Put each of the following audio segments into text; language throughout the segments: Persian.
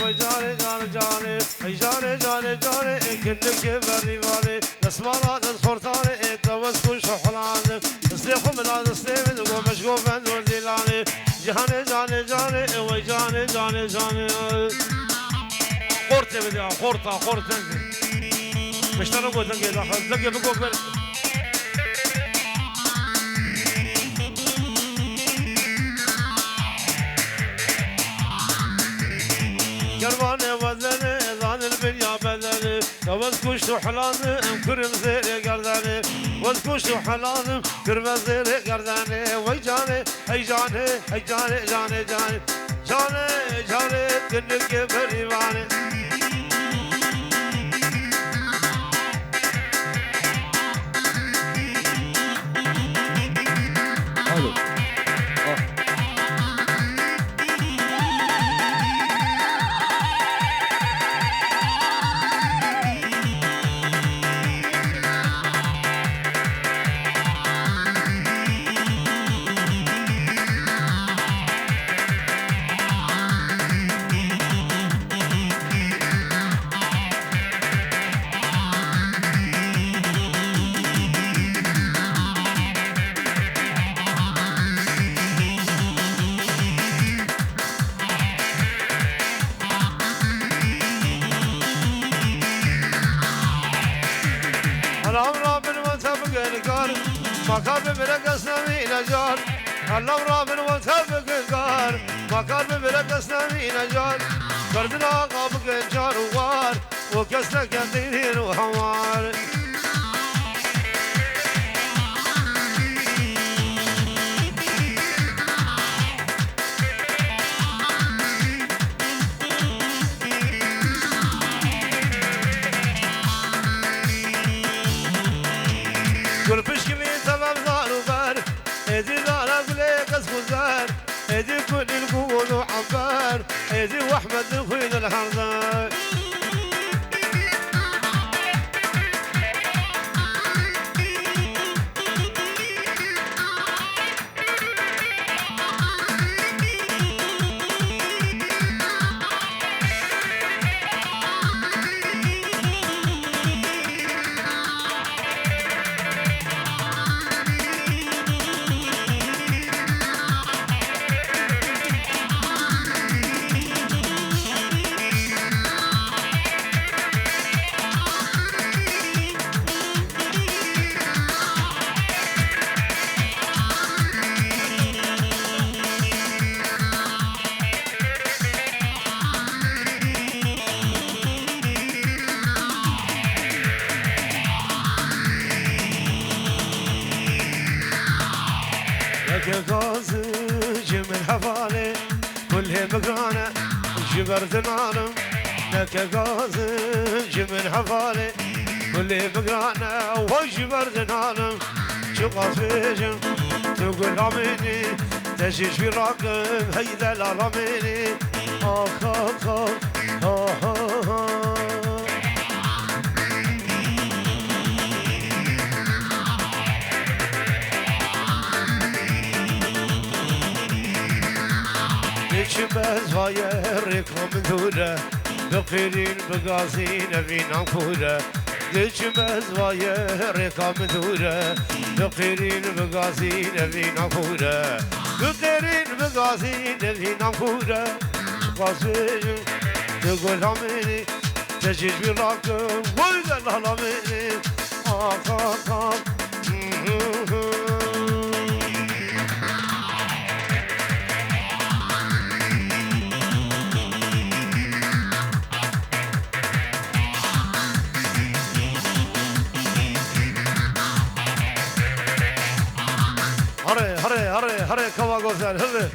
وجاري جاري جاري جاري جاري جاري كلك بري بالي نسمارات الخرطاني توس كل شحلان نسلخ من هذا السلم ومشغوف عند ولدلاني جاني جاني جاني وجاني جاني جاني قرطة بدي قرطة قرطة مش تنقو تنقي داخل تنقي بقوك قرباني وزني ظان البنيا بدني وذكوش حلاني كرم زيري قرداني وذكوش حلاني كرم زيري قرداني ويجاني اي جاني اي جاني جاني جاني جاني جاني كنك بريباني مكان بمرقص نمي نجار الله رابن وتبق القار مكان بمرقص نمي نجار قردنا قابق الجار ووار وكسلك يطيرين وحوار قل بشكلي تمام دار وبار ايدي دار اقليك اسفوزار ايدي كل القول وعبار ايدي واحمد خوين الحرزان من حفالي كلها مقرانة جبرت العالم لك قازج من حفالي كلها مقرانة وجبرت العالم شو قاسفيجم تقول عميني تجيش في راكب هيدا العالميني آخ آخ آخ آخ آخ شباز فاير كم ذورة بقيرين بقاسين فينا كورة شباز فاير كم ذورة بقيرين بقاسين فينا كورة بقيرين بقاسين فينا كورة قاسين تقول عميني تجيش براكم وإذا الهلاميني آخ آخ آخ هره كوا غوزان هره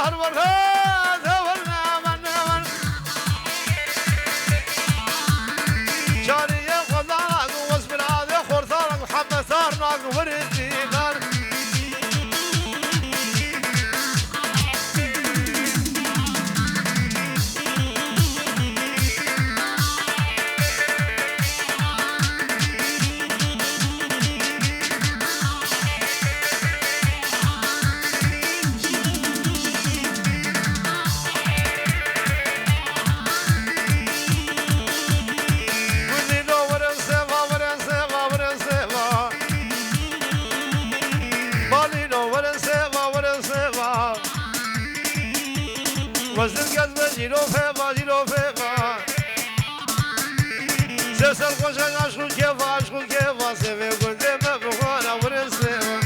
هر ورهاد ورنا من جاري خضارك واسبر هذا خرطارك محبة ثارناك وردي دار وزن قد جيرو فيما جيرو فيما سيسر خوشك عشقو كيفا عشقو كيفا سيفي قلت ما بخوانا ورسيما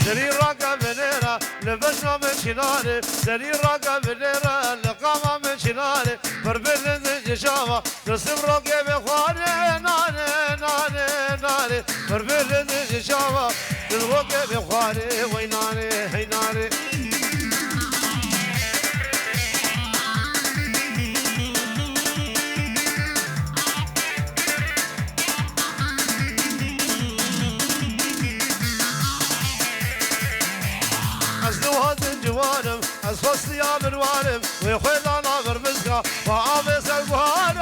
سرير راقة بنيرة لبسنا من شناري سرير راقة بنيرة لقامة من شناري فربل جشامة نصب راقة بخواني ناري فربل جشامة الراقة بخواني ويناري هيناري جوانم از فصل یا بروانم وی خویدانا برمزگا و آبی سلگوانم